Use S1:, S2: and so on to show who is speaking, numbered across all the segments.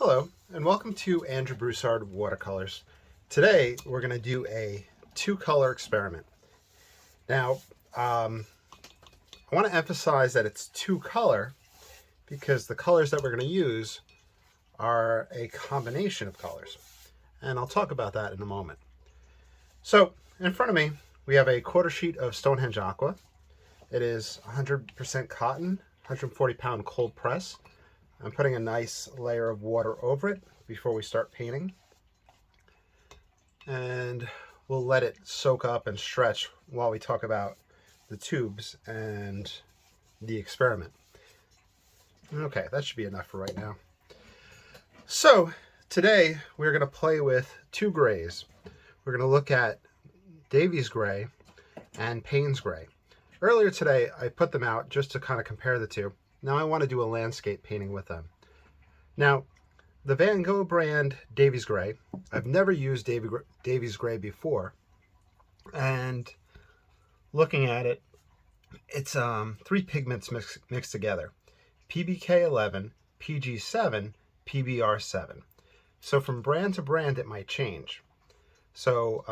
S1: Hello, and welcome to Andrew Broussard Watercolors. Today, we're going to do a two-color experiment. Now, I want to emphasize that it's two-color because the colors that we're going to use are a combination of colors. And I'll talk about that in a moment. So, in front of me, we have a quarter sheet of Stonehenge Aqua. It is 100% cotton, 140-pound cold press. I'm putting a nice layer of water over it before we start painting. And we'll let it soak up and stretch while we talk about the tubes and the experiment. Okay, that should be enough for right now. So today we're going to play with two grays. We're going to look at Davys Gray and Paynes Gray. Earlier today I put them out just to kind of compare the two. Now I want to do a landscape painting with them. Now, the Van Gogh brand Davys Gray, I've never used Davys Gray before, and looking at it, it's three pigments mixed together: PBK11, PG7, PBR7. So from brand to brand it might change. So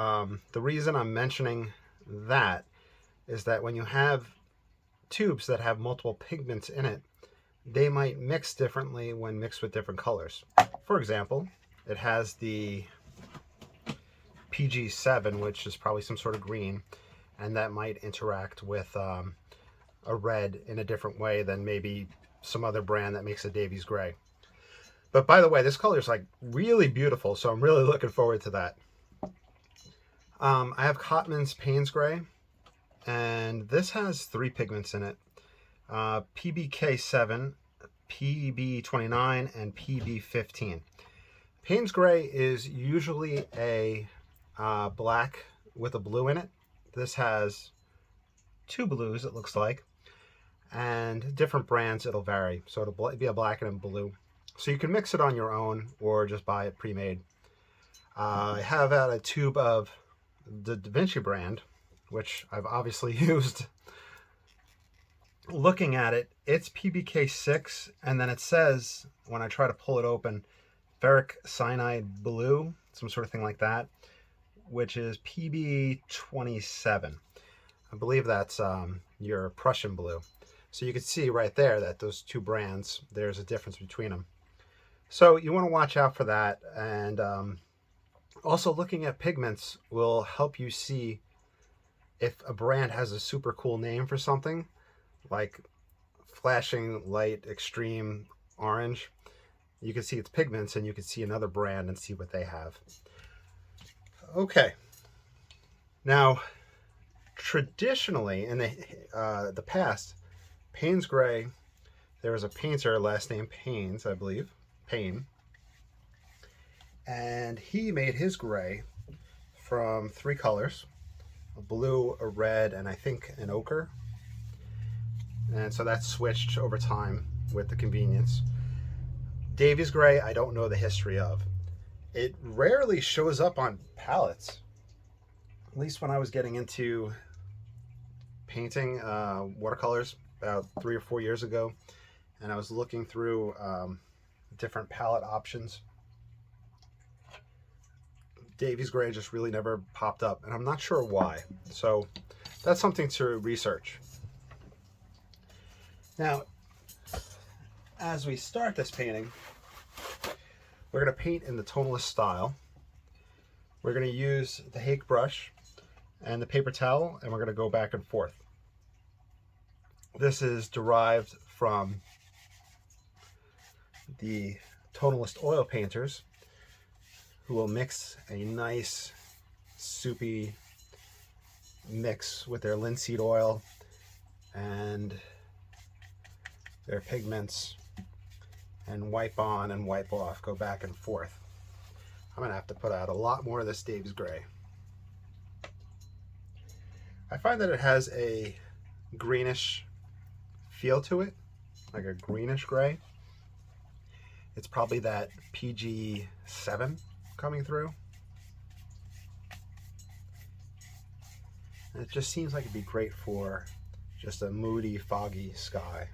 S1: the reason I'm mentioning that is that when you have tubes that have multiple pigments in it, they might mix differently when mixed with different colors. For example, it has the PG7, which is probably some sort of green, and that might interact with a red in a different way than maybe some other brand that makes a Davys Gray. But by the way, this color is like really beautiful, so I'm really looking forward to that. I have Cotman's Paynes Gray, and this has three pigments in it: PBK7, PB29, and PB15. Paynes Gray is usually a black with a blue in it. This has two blues, it looks like, and different brands it'll vary. So it'll be a black and a blue. So you can mix it on your own or just buy it pre-made. I have out a tube of the Da Vinci brand, which I've obviously used. Looking at it, it's PBK6, and then it says, when I try to pull it open, ferric cyanide blue, some sort of thing like that, which is PB27. I believe that's your Prussian blue. So you can see right there that those two brands, there's a difference between them. So you want to watch out for that, and also looking at pigments will help you see if a brand has a super cool name for something, like flashing light extreme orange. You can see its pigments, and you can see another brand and see what they have. Okay. Now, traditionally in the past, Paynes Gray, there was a painter, last name Paynes, I believe, Payne, and he made his gray from three colors: a blue, a red, and I think an ochre. And so that's switched over time with the convenience. Davys Gray, I don't know the history of. It rarely shows up on palettes. At least when I was getting into painting watercolors about 3 or 4 years ago, and I was looking through different palette options, Davys Gray just really never popped up, and I'm not sure why. So that's something to research. Now, as we start this painting, we're going to paint in the tonalist style. We're going to use the hake brush and the paper towel, and we're going to go back and forth. This is derived from the tonalist oil painters, who will mix a nice soupy mix with their linseed oil and their pigments, and wipe on and wipe off, go back and forth. I'm gonna have to put out a lot more of this Davys Gray. I find that it has a greenish feel to it, like a greenish gray. It's probably that PG7 coming through. And it just seems like it'd be great for just a moody, foggy sky.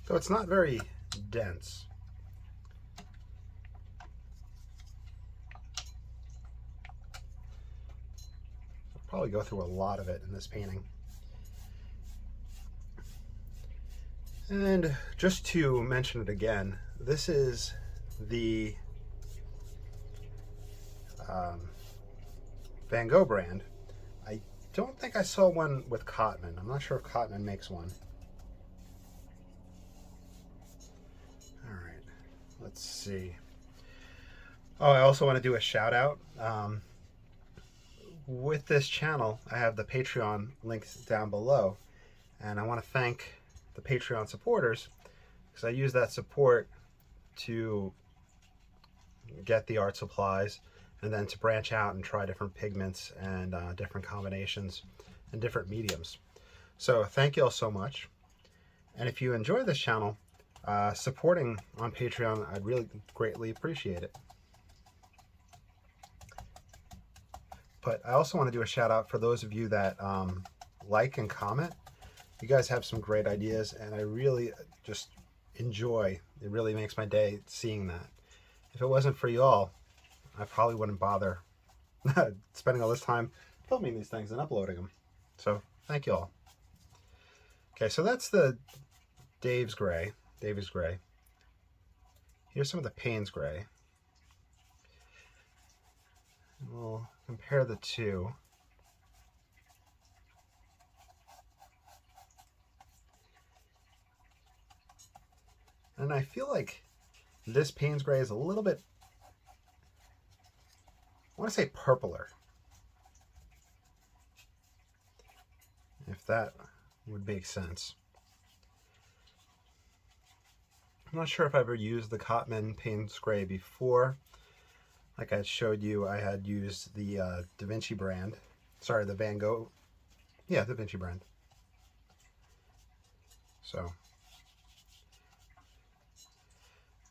S1: though it's not very dense. I'll probably go through a lot of it in this painting. And just to mention it again, this is the Van Gogh brand. I don't think I saw one with Cotman. I'm not sure if Cotman makes one. All right, let's see. Oh, I also want to do a shout out. With this channel, I have the Patreon links down below, and I want to thank the Patreon supporters because I use that support to get the art supplies and then to branch out and try different pigments and different combinations and different mediums. So thank you all so much. And if you enjoy this channel, supporting on Patreon, I'd really greatly appreciate it. But I also want to do a shout out for those of you that like and comment. You guys have some great ideas, and I really just enjoy. It really makes my day seeing that. If it wasn't for you all, I probably wouldn't bother spending all this time filming these things and uploading them. So thank you all. Okay, so that's the Davys Gray. Here's some of the Paynes Gray. And we'll compare the two. And I feel like this Paynes Gray is a little bit, I want to say purpler, if that would make sense. I'm not sure if I've ever used the Cotman Paynes Gray before. Like I showed you, I had used the Da Vinci brand. Sorry, the Van Gogh. Yeah, Da Vinci brand. So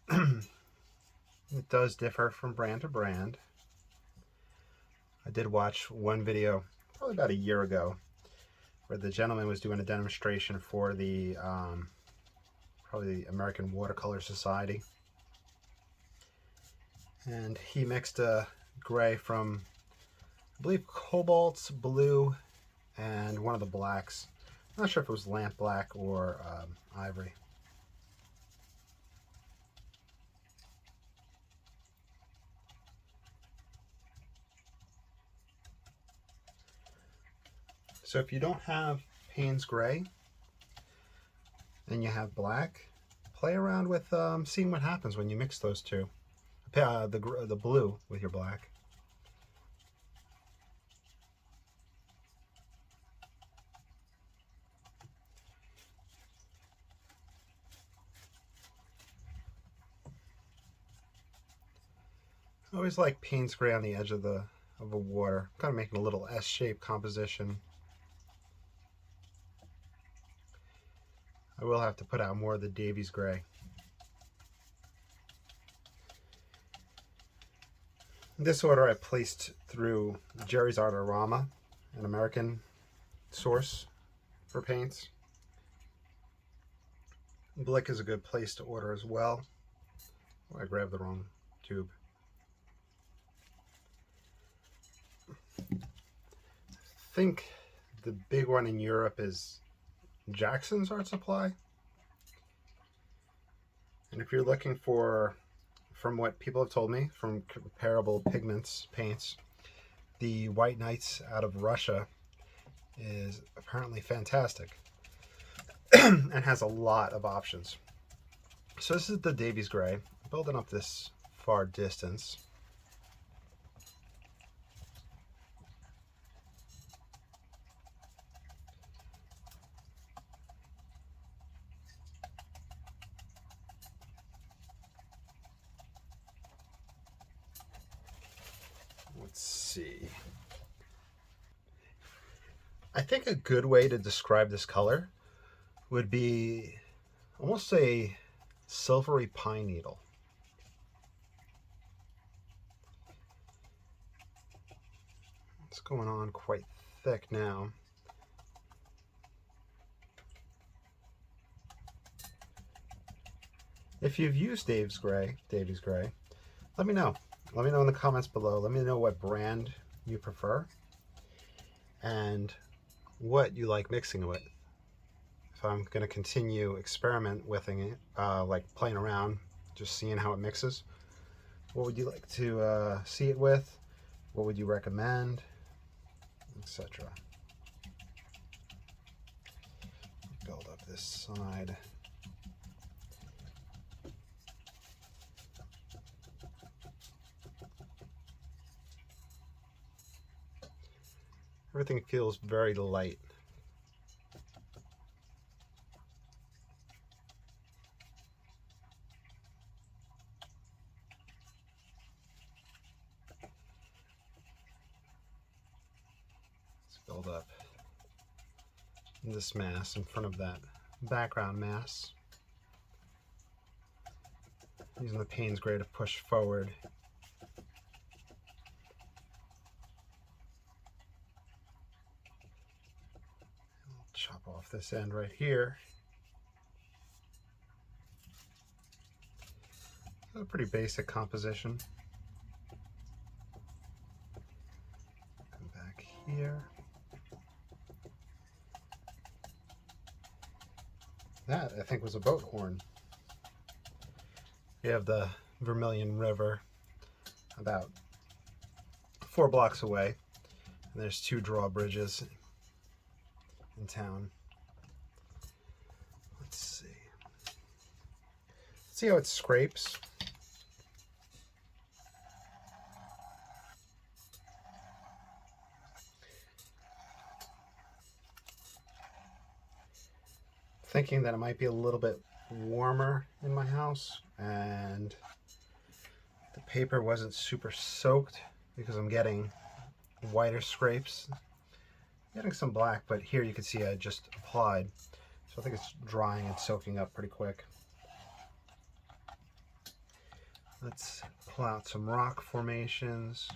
S1: it does differ from brand to brand. I did watch one video probably about a year ago where the gentleman was doing a demonstration for the probably the American Watercolor Society, and he mixed a gray from, I believe, cobalt, blue, and one of the blacks. I'm not sure if it was lamp black or ivory. So if you don't have Paynes Gray and you have black, play around with seeing what happens when you mix those two. The blue with your black. I always like Paynes Gray on the edge of a water, kind of making a little S-shaped composition. I will have to put out more of the Davys Gray. This order I placed through Jerry's Artorama, an American source for paints. Blick is a good place to order as well. Oh, I grabbed the wrong tube. I think the big one in Europe is Jackson's Art Supply. And if you're looking for, from what people have told me, from comparable pigments, paints, the White Knights out of Russia is apparently fantastic and has a lot of options. So this is the Davys Gray. I'm building up this far distance. Let's see. I think a good way to describe this color would be almost a silvery pine needle. It's going on quite thick now. If you've used Davys Gray, let me know. Let me know in the comments below. Let me know what brand you prefer and what you like mixing with. If I'm going to continue experiment with it, like playing around, just seeing how it mixes. What would you like to see it with? What would you recommend? Etc. Build up this side. Everything feels very light. Let's build up this mass in front of that background mass. Using the Paynes Gray to push forward. I'll chop off this end right here. A pretty basic composition. Come back here. That, I think, was a boat horn. We have the Vermilion River about 4 blocks away, and there's 2 drawbridges in town. Let's see. See how it scrapes? Thinking that it might be a little bit warmer in my house and the paper wasn't super soaked because I'm getting whiter scrapes. I'm getting some black, but here you can see I just applied. So I think it's drying and soaking up pretty quick. Let's pull out some rock formations.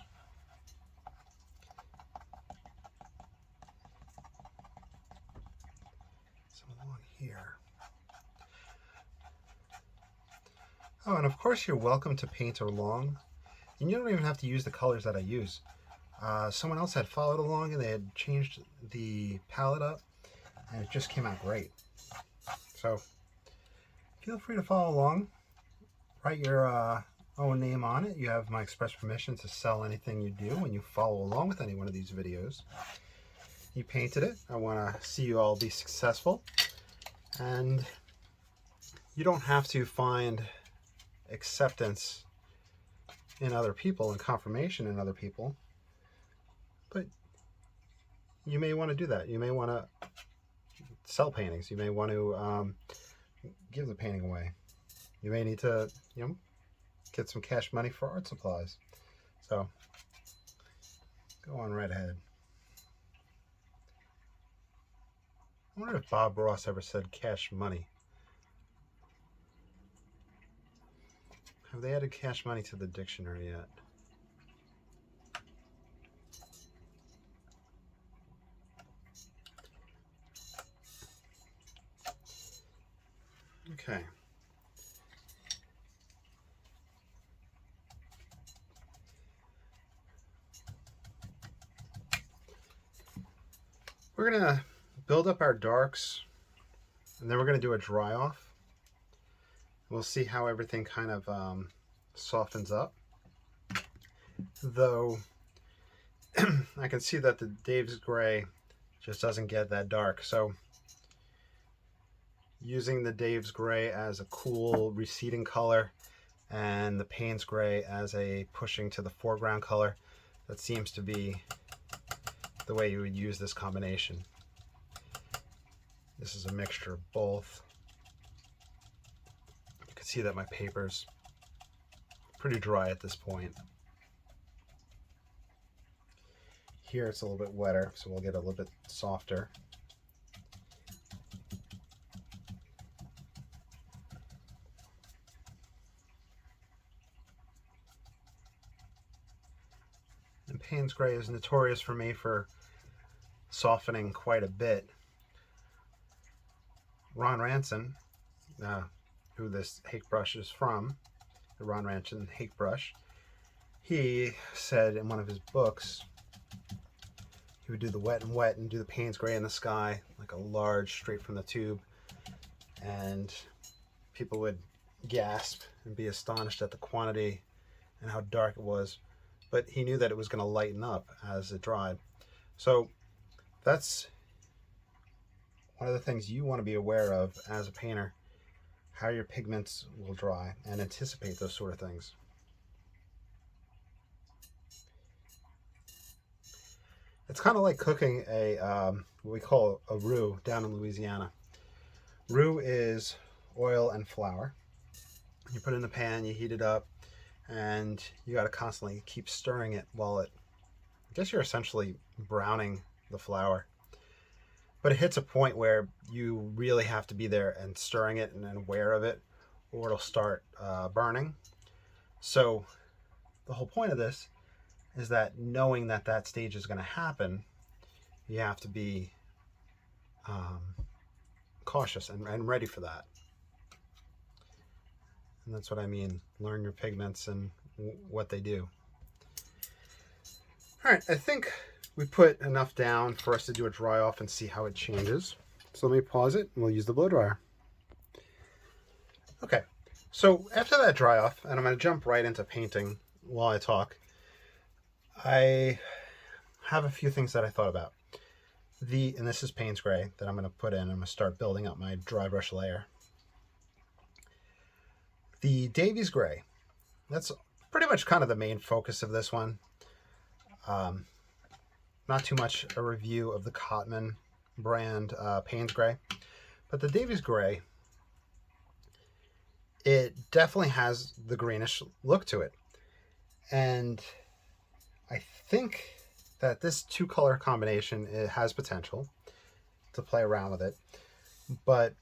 S1: Here. Oh, and of course you're welcome to paint along, and you don't even have to use the colors that I use. Someone else had followed along and they had changed the palette up and it just came out great. So feel free to follow along. Write your own name on it. You have my express permission to sell anything you do when you follow along with any one of these videos. You painted it. I want to see you all be successful. And you don't have to find acceptance in other people and confirmation in other people, but you may want to do that. You may want to sell paintings. You may want to give the painting away. You may need to, get some cash money for art supplies. So go on right ahead. I wonder if Bob Ross ever said cash money. Have they added cash money to the dictionary yet? Okay. We're going to build up our darks, and then we're going to do a dry off. We'll see how everything kind of softens up. Though I can see that the Davys Gray just doesn't get that dark. So using the Davys Gray as a cool receding color and the Paynes Gray as a pushing to the foreground color, that seems to be the way you would use this combination. This is a mixture of both. You can see that my paper's pretty dry at this point. Here it's a little bit wetter, so we'll get a little bit softer. And Paynes Gray is notorious for me for softening quite a bit. Ranson, who this hake brush is from, the Ron Ranson hake brush, he said in one of his books he would do the wet and wet and do the Paynes Gray in the sky, like a large straight from the tube, and people would gasp and be astonished at the quantity and how dark it was, but he knew that it was going to lighten up as it dried. So that's one of the things you want to be aware of as a painter, how your pigments will dry, and anticipate those sort of things. It's kind of like cooking a what we call a roux down in Louisiana. Roux is oil and flour. You put it in the pan, you heat it up, and you got to constantly keep stirring it while I guess you're essentially browning the flour. But it hits a point where you really have to be there and stirring it and aware of it, or it'll start burning. So the whole point of this is that knowing that that stage is going to happen, you have to be cautious and ready for that. And that's what I mean. Learn your pigments and what they do. All right, I think we put enough down for us to do a dry off and see how it changes. So let me pause it and we'll use the blow dryer. Okay, so after that dry off, and I'm going to jump right into painting while I talk, I have a few things that I thought about. And this is Paynes Gray that I'm going to put in. I'm going to start building up my dry brush layer. The Davys Gray, that's pretty much kind of the main focus of this one. Not too much a review of the Cotman brand Paynes Gray, but the Davys Gray, it definitely has the greenish look to it. And I think that this two color combination, it has potential to play around with it, but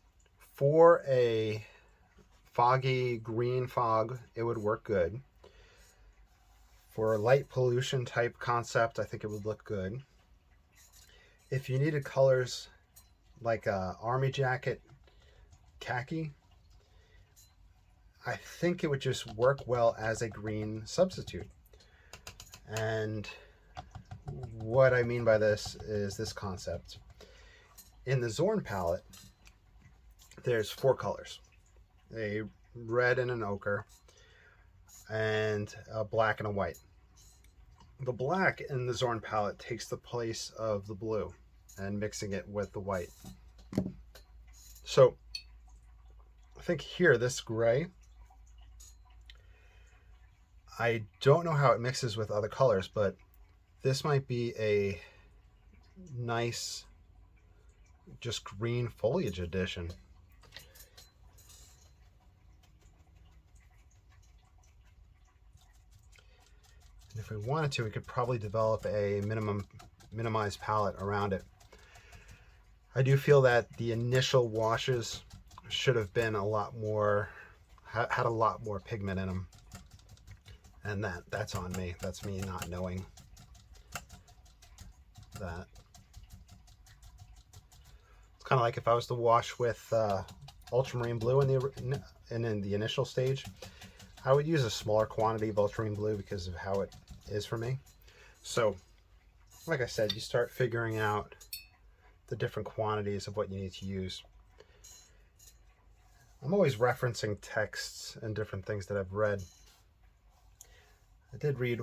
S1: for a foggy green fog, it would work good. For a light pollution type concept, I think it would look good. If you needed colors like army jacket khaki, I think it would just work well as a green substitute. And what I mean by this is this concept. In the Zorn palette, there's 4 colors. A red and an ochre, and a black and a white. The black in the Zorn palette takes the place of the blue and mixing it with the white. So I think here, this gray, I don't know how it mixes with other colors, but this might be a nice just green foliage addition. And if we wanted to, we could probably develop a minimized palette around it. I do feel that the initial washes should have been a lot more, had a lot more pigment in them. And that's on me. That's me not knowing that. It's kind of like if I was to wash with ultramarine blue in the initial stage, I would use a smaller quantity of ultramarine blue because of how it is for me. So, like I said, you start figuring out the different quantities of what you need to use. I'm always referencing texts and different things that I've read. I did read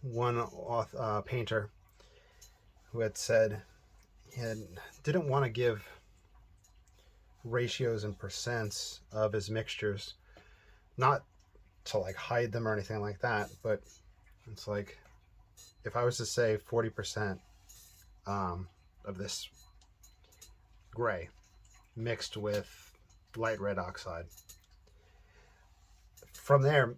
S1: one painter who had said he didn't want to give ratios and percents of his mixtures, not to like hide them or anything like that, but it's like if I was to say 40% of this gray mixed with light red oxide, from there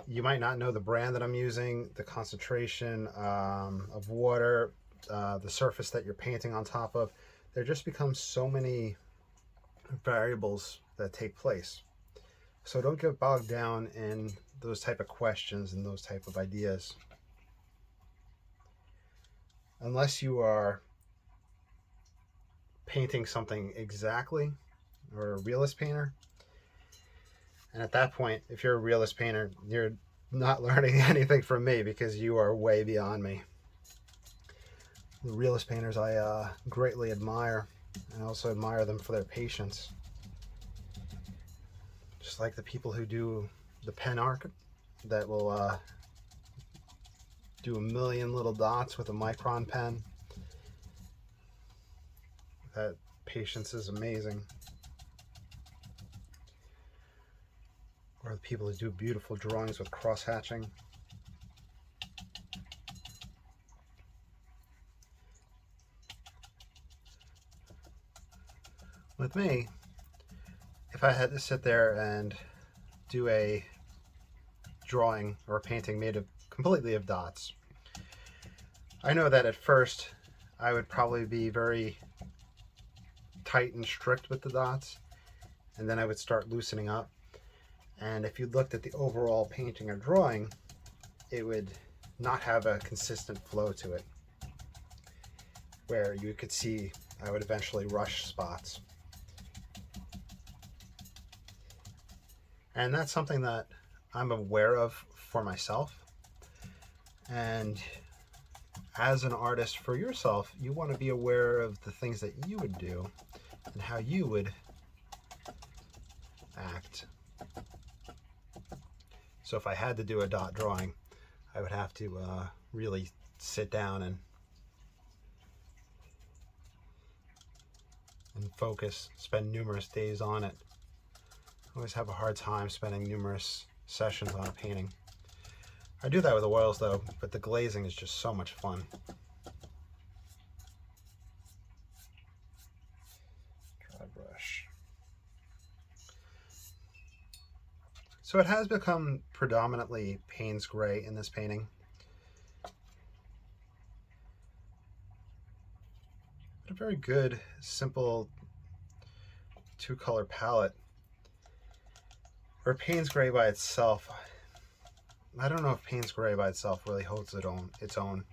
S1: you might not know the brand that I'm using, the concentration of water, the surface that you're painting on top of. There just becomes so many variables that take place. So don't get bogged down in those type of questions and those type of ideas. Unless you are painting something exactly, or a realist painter, And at that point, if you're a realist painter, you're not learning anything from me because you are way beyond me. The realist painters I greatly admire. I also admire them for their patience. Just like the people who do the pen art that will do a million little dots with a micron pen. That patience is amazing. Or the people who do beautiful drawings with cross-hatching. With me, if I had to sit there and do a drawing or a painting made of completely of dots, I know that at first I would probably be very tight and strict with the dots, and then I would start loosening up. And if you looked at the overall painting or drawing, it would not have a consistent flow to it, where you could see I would eventually rush spots. And that's something that I'm aware of for myself. And as an artist for yourself, you want to be aware of the things that you would do and how you would act. So if I had to do a dot drawing, I would have to really sit down and focus, spend numerous days on it. I always have a hard time spending numerous sessions on a painting. I do that with oils though, but the glazing is just so much fun. Dry brush. So it has become predominantly Paynes Gray in this painting. But a very good, simple two-color palette. Or Paynes Gray by itself. I don't know if Paynes Gray by itself really holds its own.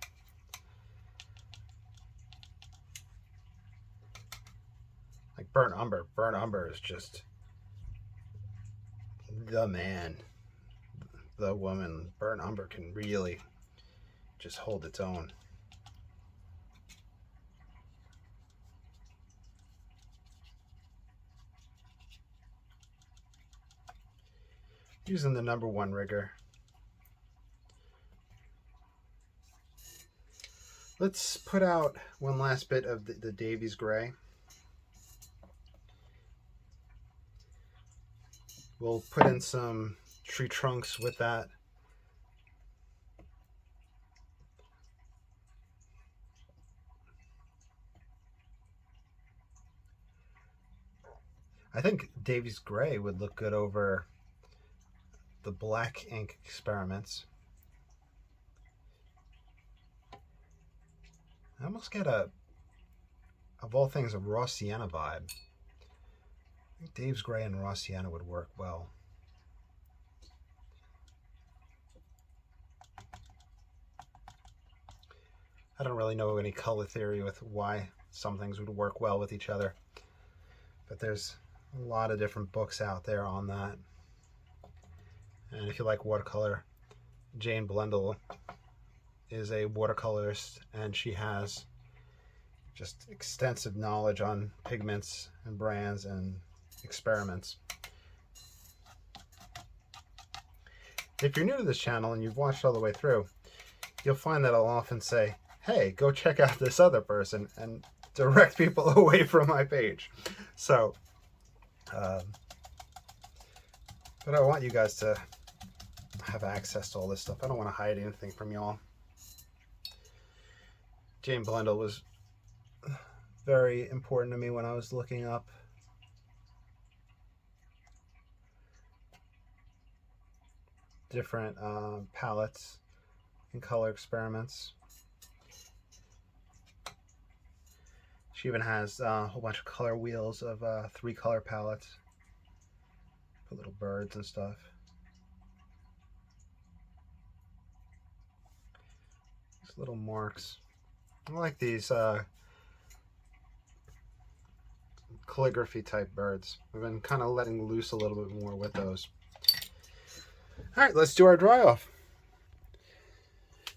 S1: Like Burnt Umber. Burnt Umber is just the man, the woman. Burnt Umber can really just hold its own. Using the #1 rigger. Let's put out one last bit of the Davys Gray. We'll put in some tree trunks with that. I think Davys Gray would look good over the black ink experiments. I almost get of all things, a raw sienna vibe. I think Davys Gray and raw sienna would work well. I don't really know any color theory with why some things would work well with each other, but there's a lot of different books out there on that. And if you like watercolor, Jane Blendell is a watercolorist, and she has just extensive knowledge on pigments and brands and experiments. If you're new to this channel and you've watched all the way through, you'll find that I'll often say, hey, go check out this other person, and direct people away from my page. So, but I want you guys to have access to all this stuff. I don't want to hide anything from y'all. Jane Blendell was very important to me when I was looking up different palettes and color experiments. She even has a whole bunch of color wheels of 3-color palettes for little birds and stuff. These little marks. I like these calligraphy type birds. I've been kind of letting loose a little bit more with those. All right, let's do our dry off.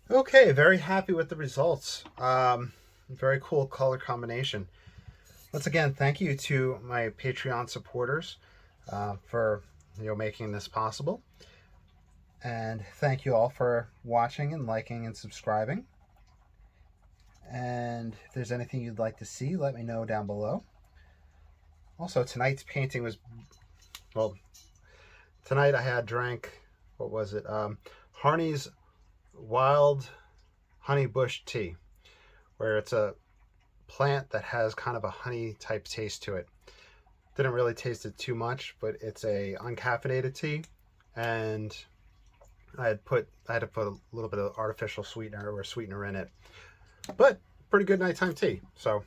S1: Okay, very happy with the results. Very cool color combination. Once again, thank you to my Patreon supporters for making this possible. And thank you all for watching and liking and subscribing. And if there's anything you'd like to see, let me know down below. Also, tonight's painting was, well, tonight I had drank, what was it? Harney's Wild Honey Bush Tea, where it's a plant that has kind of a honey type taste to it. Didn't really taste it too much, but it's a uncaffeinated tea, and I had to put a little bit of artificial sweetener in it, but pretty good nighttime tea. So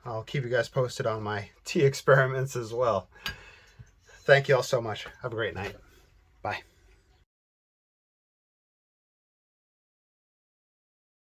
S1: I'll keep you guys posted on my tea experiments as well. Thank you all so much. Have a great night. Bye.